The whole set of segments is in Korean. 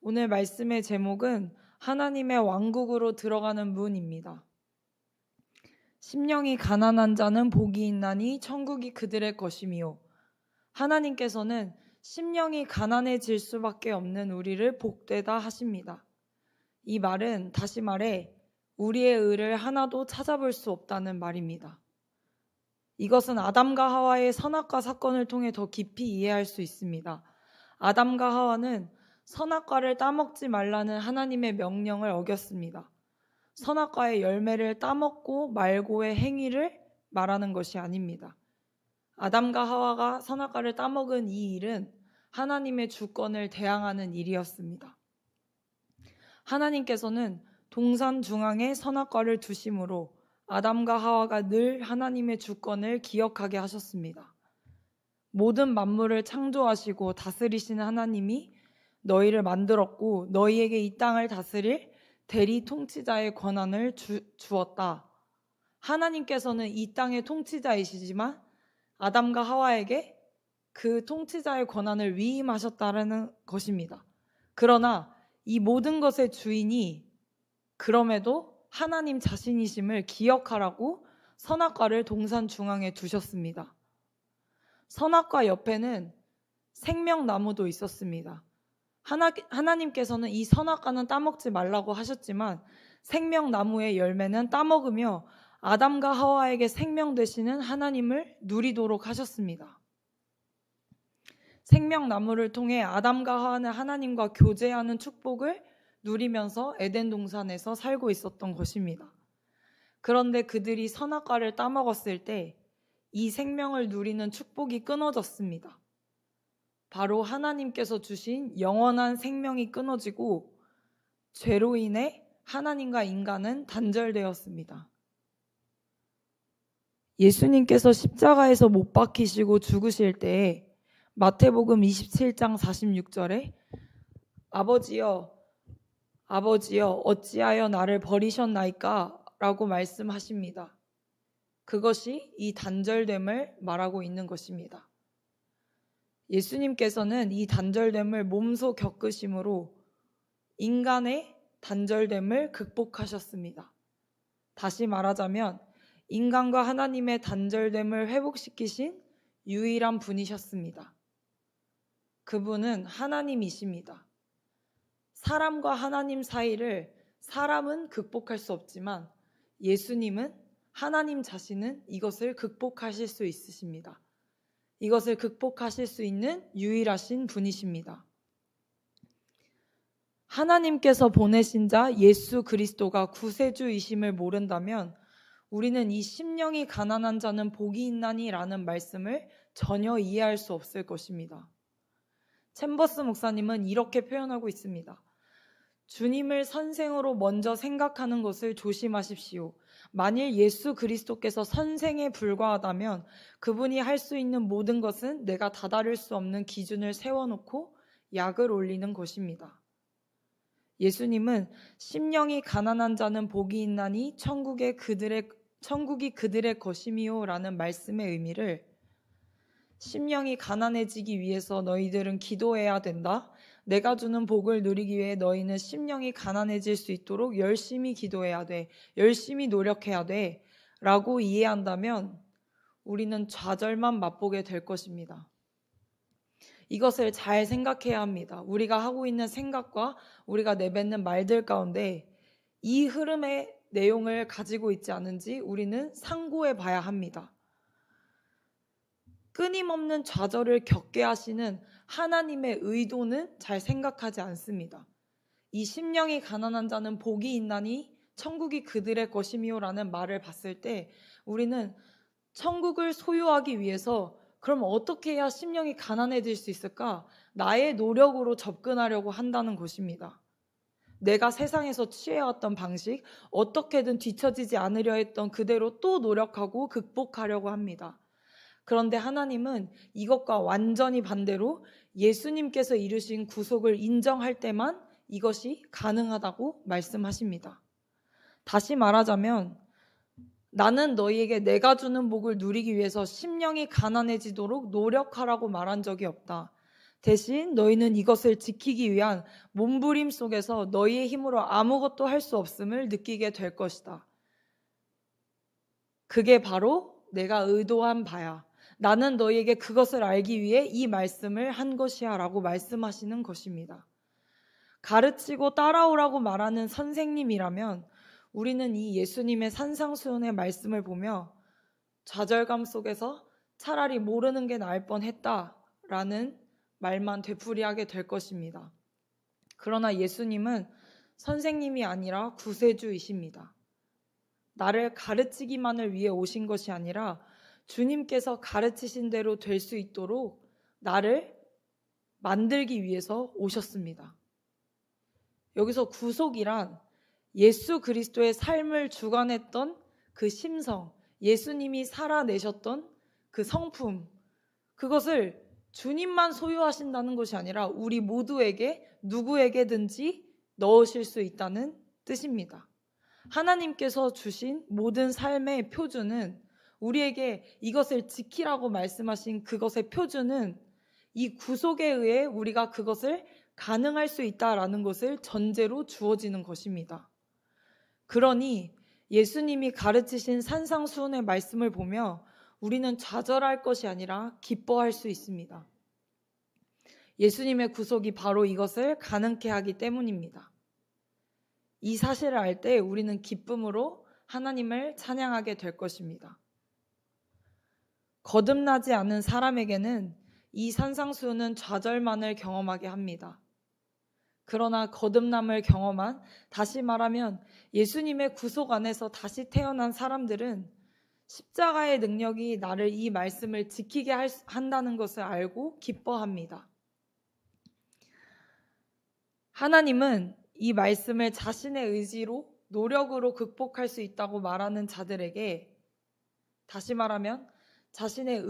오늘 말씀의 제목은 하나님의 왕국으로 들어가는 문입니다. 심령이 가난한 자는 복이 있나니 천국이 그들의 것이미요. 하나님께서는 심령이 가난해질 수밖에 없는 우리를 복되다 하십니다. 이 말은 다시 말해 우리의 의를 하나도 찾아볼 수 없다는 말입니다. 이것은 아담과 하와의 선악과 사건을 통해 더 깊이 이해할 수 있습니다. 아담과 하와는 선악과를 따먹지 말라는 하나님의 명령을 어겼습니다. 선악과의 열매를 따먹고 말고의 행위를 말하는 것이 아닙니다. 아담과 하와가 선악과를 따먹은 이 일은 하나님의 주권을 대항하는 일이었습니다. 하나님께서는 동산 중앙에 선악과를 두심으로 아담과 하와가 늘 하나님의 주권을 기억하게 하셨습니다. 모든 만물을 창조하시고 다스리시는 하나님이 너희를 만들었고 너희에게 이 땅을 다스릴 대리 통치자의 권한을 주었다. 하나님께서는 이 땅의 통치자이시지만 아담과 하와에게 그 통치자의 권한을 위임하셨다는 것입니다. 그러나 이 모든 것의 주인이 그럼에도 하나님 자신이심을 기억하라고 선악과를 동산 중앙에 두셨습니다. 선악과 옆에는 생명나무도 있었습니다. 하나님께서는 이 선악과는 따먹지 말라고 하셨지만 생명나무의 열매는 따먹으며 아담과 하와에게 생명 되시는 하나님을 누리도록 하셨습니다. 생명나무를 통해 아담과 하와는 하나님과 교제하는 축복을 누리면서 에덴 동산에서 살고 있었던 것입니다. 그런데 그들이 선악과를 따먹었을 때 이 생명을 누리는 축복이 끊어졌습니다. 바로 하나님께서 주신 영원한 생명이 끊어지고 죄로 인해 하나님과 인간은 단절되었습니다. 예수님께서 십자가에서 못 박히시고 죽으실 때에 마태복음 27장 46절에 아버지여 어찌하여 나를 버리셨나이까? 라고 말씀하십니다. 그것이 이 단절됨을 말하고 있는 것입니다. 예수님께서는 이 단절됨을 몸소 겪으심으로 인간의 단절됨을 극복하셨습니다. 다시 말하자면 인간과 하나님의 단절됨을 회복시키신 유일한 분이셨습니다. 그분은 하나님이십니다. 사람과 하나님 사이를 사람은 극복할 수 없지만 예수님은 하나님 자신은 이것을 극복하실 수 있으십니다. 이것을 극복하실 수 있는 유일하신 분이십니다. 하나님께서 보내신 자 예수 그리스도가 구세주이심을 모른다면 우리는 이 심령이 가난한 자는 복이 있나니 라는 말씀을 전혀 이해할 수 없을 것입니다. 챔버스 목사님은 이렇게 표현하고 있습니다. 주님을 선생으로 먼저 생각하는 것을 조심하십시오. 만일 예수 그리스도께서 선생에 불과하다면 그분이 할 수 있는 모든 것은 내가 다다를 수 없는 기준을 세워놓고 약을 올리는 것입니다. 예수님은 심령이 가난한 자는 복이 있나니 천국이 그들의 것이미요 라는 말씀의 의미를 심령이 가난해지기 위해서 너희들은 기도해야 된다. 내가 주는 복을 누리기 위해 너희는 심령이 가난해질 수 있도록 열심히 기도해야 돼. 열심히 노력해야 돼. 라고 이해한다면 우리는 좌절만 맛보게 될 것입니다. 이것을 잘 생각해야 합니다. 우리가 하고 있는 생각과 우리가 내뱉는 말들 가운데 이 흐름의 내용을 가지고 있지 않은지 우리는 상고해 봐야 합니다. 끊임없는 좌절을 겪게 하시는 하나님의 의도는 잘 생각하지 않습니다. 이 심령이 가난한 자는 복이 있나니 천국이 그들의 것이미요 라는 말을 봤을 때 우리는 천국을 소유하기 위해서 그럼 어떻게 해야 심령이 가난해질 수 있을까? 나의 노력으로 접근하려고 한다는 것입니다. 내가 세상에서 취해왔던 방식, 어떻게든 뒤처지지 않으려 했던 그대로 또 노력하고 극복하려고 합니다. 그런데 하나님은 이것과 완전히 반대로 예수님께서 이루신 구속을 인정할 때만 이것이 가능하다고 말씀하십니다. 다시 말하자면 나는 너희에게 내가 주는 복을 누리기 위해서 심령이 가난해지도록 노력하라고 말한 적이 없다. 대신 너희는 이것을 지키기 위한 몸부림 속에서 너희의 힘으로 아무것도 할 수 없음을 느끼게 될 것이다. 그게 바로 내가 의도한 바야. 나는 너희에게 그것을 알기 위해 이 말씀을 한 것이야 라고 말씀하시는 것입니다. 가르치고 따라오라고 말하는 선생님이라면 우리는 이 예수님의 산상수훈의 말씀을 보며 좌절감 속에서 차라리 모르는 게 나을 뻔했다라는 말만 되풀이하게 될 것입니다. 그러나 예수님은 선생님이 아니라 구세주이십니다. 나를 가르치기만을 위해 오신 것이 아니라 주님께서 가르치신 대로 될 수 있도록 나를 만들기 위해서 오셨습니다. 여기서 구속이란 예수 그리스도의 삶을 주관했던 그 심성, 예수님이 살아내셨던 그 성품, 그것을 주님만 소유하신다는 것이 아니라 우리 모두에게 누구에게든지 넣으실 수 있다는 뜻입니다. 하나님께서 주신 모든 삶의 표준은 우리에게 이것을 지키라고 말씀하신 그것의 표준은 이 구속에 의해 우리가 그것을 가능할 수 있다라는 것을 전제로 주어지는 것입니다. 그러니 예수님이 가르치신 산상수훈의 말씀을 보며 우리는 좌절할 것이 아니라 기뻐할 수 있습니다. 예수님의 구속이 바로 이것을 가능케 하기 때문입니다. 이 사실을 알 때 우리는 기쁨으로 하나님을 찬양하게 될 것입니다. 거듭나지 않은 사람에게는 이 산상수훈은 좌절만을 경험하게 합니다. 그러나 거듭남을 경험한, 다시 말하면 예수님의 구속 안에서 다시 태어난 사람들은 십자가의 능력이 나를 이 말씀을 지키게 한다는 것을 알고 기뻐합니다. 하나님은 이 말씀을 자신의 의지로, 노력으로 극복할 수 있다고 말하는 자들에게, 다시 말하면 자신의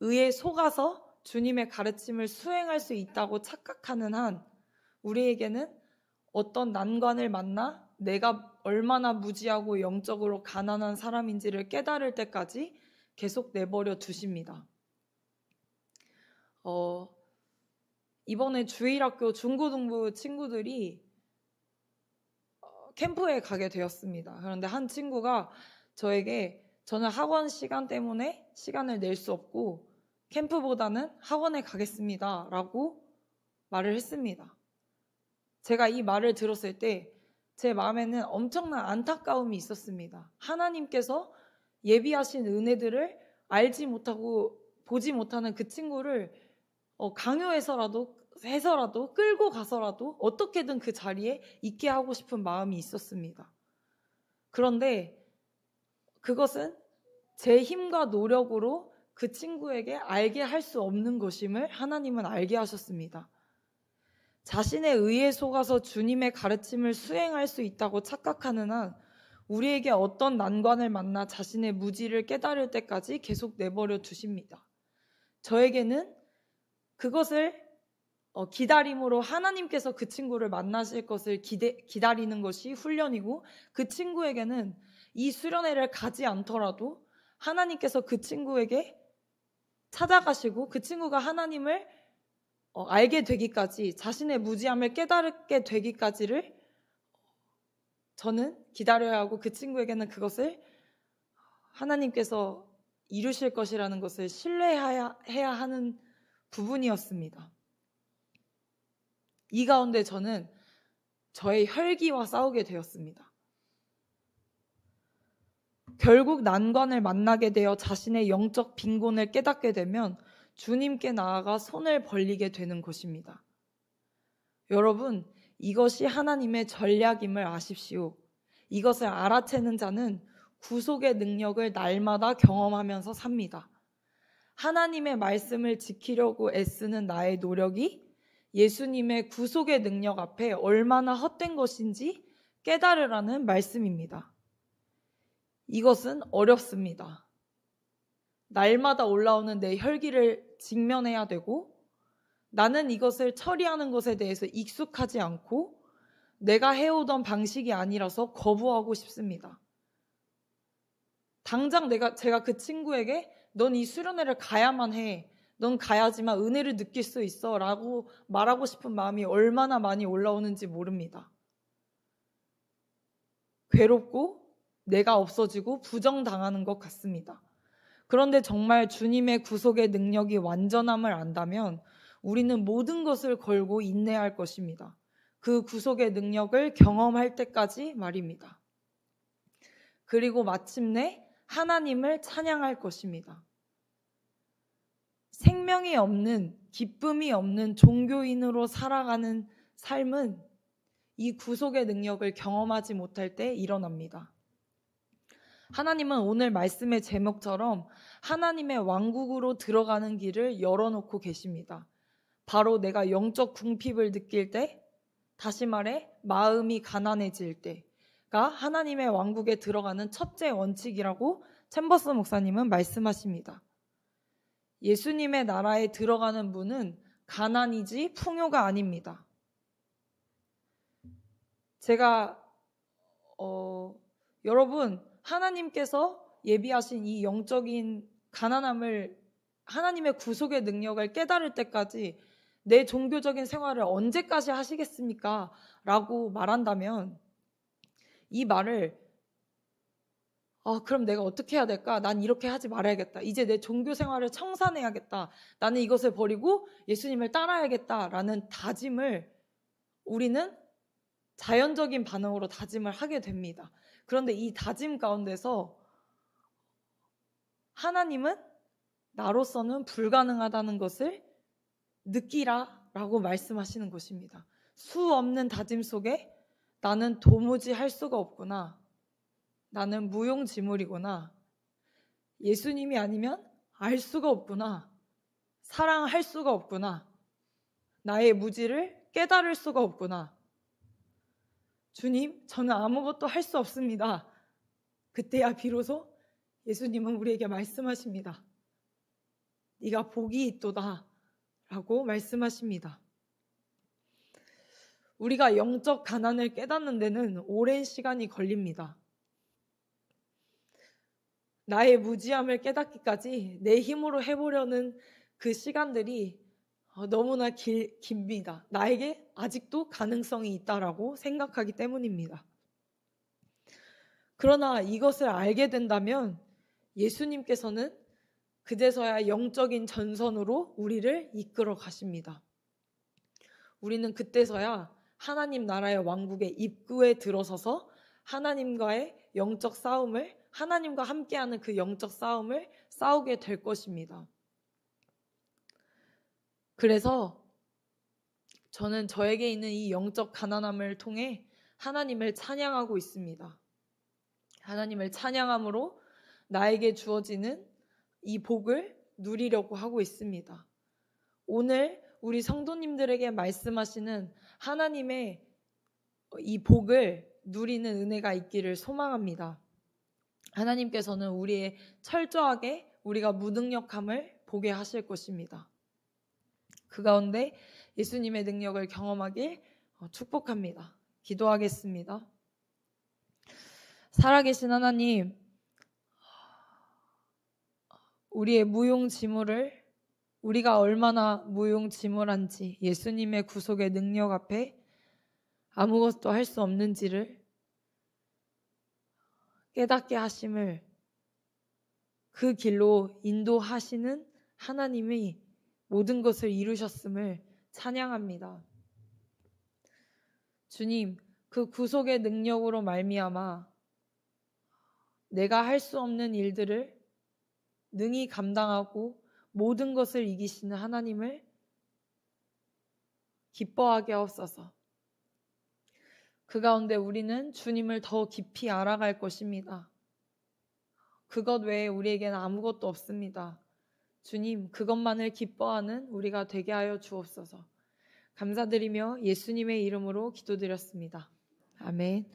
의에 속아서 주님의 가르침을 수행할 수 있다고 착각하는 한 우리에게는 어떤 난관을 만나 내가 얼마나 무지하고 영적으로 가난한 사람인지를 깨달을 때까지 계속 내버려 두십니다. 이번에 주일학교 중고등부 친구들이 캠프에 가게 되었습니다. 그런데 한 친구가 저에게 저는 학원 시간 때문에 시간을 낼 수 없고 캠프보다는 학원에 가겠습니다 라고 말을 했습니다. 제가 이 말을 들었을 때 제 마음에는 엄청난 안타까움이 있었습니다. 하나님께서 예비하신 은혜들을 알지 못하고 보지 못하는 그 친구를 강요해서라도 끌고 가서라도 어떻게든 그 자리에 있게 하고 싶은 마음이 있었습니다. 그런데 그것은 제 힘과 노력으로 그 친구에게 알게 할 수 없는 것임을 하나님은 알게 하셨습니다. 자신의 의에 속아서 주님의 가르침을 수행할 수 있다고 착각하는 한 우리에게 어떤 난관을 만나 자신의 무지를 깨달을 때까지 계속 내버려 두십니다. 저에게는 그것을 기다림으로 하나님께서 그 친구를 만나실 것을 기다리는 것이 훈련이고, 그 친구에게는 이 수련회를 가지 않더라도 하나님께서 그 친구에게 찾아가시고 그 친구가 하나님을 알게 되기까지, 자신의 무지함을 깨닫게 되기까지를 저는 기다려야 하고, 그 친구에게는 그것을 하나님께서 이루실 것이라는 것을 신뢰해야 하는 부분이었습니다. 이 가운데 저는 저의 혈기와 싸우게 되었습니다. 결국 난관을 만나게 되어 자신의 영적 빈곤을 깨닫게 되면 주님께 나아가 손을 벌리게 되는 것입니다. 여러분, 이것이 하나님의 전략임을 아십시오. 이것을 알아채는 자는 구속의 능력을 날마다 경험하면서 삽니다. 하나님의 말씀을 지키려고 애쓰는 나의 노력이 예수님의 구속의 능력 앞에 얼마나 헛된 것인지 깨달으라는 말씀입니다. 이것은 어렵습니다. 날마다 올라오는 내 혈기를 직면해야 되고, 나는 이것을 처리하는 것에 대해서 익숙하지 않고 내가 해오던 방식이 아니라서 거부하고 싶습니다. 당장 제가 그 친구에게 넌 이 수련회를 가야만 해, 넌 가야지만 은혜를 느낄 수 있어 라고 말하고 싶은 마음이 얼마나 많이 올라오는지 모릅니다. 괴롭고 내가 없어지고 부정당하는 것 같습니다. 그런데 정말 주님의 구속의 능력이 완전함을 안다면 우리는 모든 것을 걸고 인내할 것입니다. 그 구속의 능력을 경험할 때까지 말입니다. 그리고 마침내 하나님을 찬양할 것입니다. 생명이 없는, 기쁨이 없는 종교인으로 살아가는 삶은 이 구속의 능력을 경험하지 못할 때 일어납니다. 하나님은 오늘 말씀의 제목처럼 하나님의 왕국으로 들어가는 길을 열어놓고 계십니다. 바로 내가 영적 궁핍을 느낄 때, 다시 말해 마음이 가난해질 때가 하나님의 왕국에 들어가는 첫째 원칙이라고 챔버스 목사님은 말씀하십니다. 예수님의 나라에 들어가는 문은 가난이지 풍요가 아닙니다. 제가 여러분, 하나님께서 예비하신 이 영적인 가난함을, 하나님의 구속의 능력을 깨달을 때까지 내 종교적인 생활을 언제까지 하시겠습니까? 라고 말한다면 이 말을 그럼 내가 어떻게 해야 될까? 난 이렇게 하지 말아야겠다. 이제 내 종교 생활을 청산해야겠다. 나는 이것을 버리고 예수님을 따라야겠다라는 다짐을 우리는 자연적인 반응으로 다짐을 하게 됩니다. 그런데 이 다짐 가운데서 하나님은 나로서는 불가능하다는 것을 느끼라라고 말씀하시는 것입니다. 수 없는 다짐 속에 나는 도무지 할 수가 없구나. 나는 무용지물이구나. 예수님이 아니면 알 수가 없구나. 사랑할 수가 없구나. 나의 무지를 깨달을 수가 없구나. 주님, 저는 아무것도 할 수 없습니다. 그때야 비로소 예수님은 우리에게 말씀하십니다. 네가 복이 있도다 라고 말씀하십니다. 우리가 영적 가난을 깨닫는 데는 오랜 시간이 걸립니다. 나의 무지함을 깨닫기까지 내 힘으로 해보려는 그 시간들이 너무나 깁니다. 나에게 아직도 가능성이 있다라고 생각하기 때문입니다. 그러나 이것을 알게 된다면 예수님께서는 그제서야 영적인 전선으로 우리를 이끌어 가십니다. 우리는 그때서야 하나님 나라의 왕국의 입구에 들어서서 하나님과의 영적 싸움을, 하나님과 함께하는 그 영적 싸움을 싸우게 될 것입니다. 그래서 저는 저에게 있는 이 영적 가난함을 통해 하나님을 찬양하고 있습니다. 하나님을 찬양함으로 나에게 주어지는 이 복을 누리려고 하고 있습니다. 오늘 우리 성도님들에게 말씀하시는 하나님의 이 복을 누리는 은혜가 있기를 소망합니다. 하나님께서는 우리의 철저하게 우리가 무능력함을 보게 하실 것입니다. 그 가운데 예수님의 능력을 경험하길 축복합니다. 기도하겠습니다. 살아계신 하나님, 우리의 무용지물을, 우리가 얼마나 무용지물한지, 예수님의 구속의 능력 앞에 아무것도 할 수 없는지를 깨닫게 하심을, 그 길로 인도하시는 하나님이 모든 것을 이루셨음을 찬양합니다. 주님, 그 구속의 능력으로 말미암아 내가 할 수 없는 일들을 능히 감당하고 모든 것을 이기시는 하나님을 기뻐하게 하옵소서. 그 가운데 우리는 주님을 더 깊이 알아갈 것입니다. 그것 외에 우리에게는 아무것도 없습니다. 주님, 그것만을 기뻐하는 우리가 되게 하여 주옵소서. 감사드리며 예수님의 이름으로 기도드렸습니다. 아멘.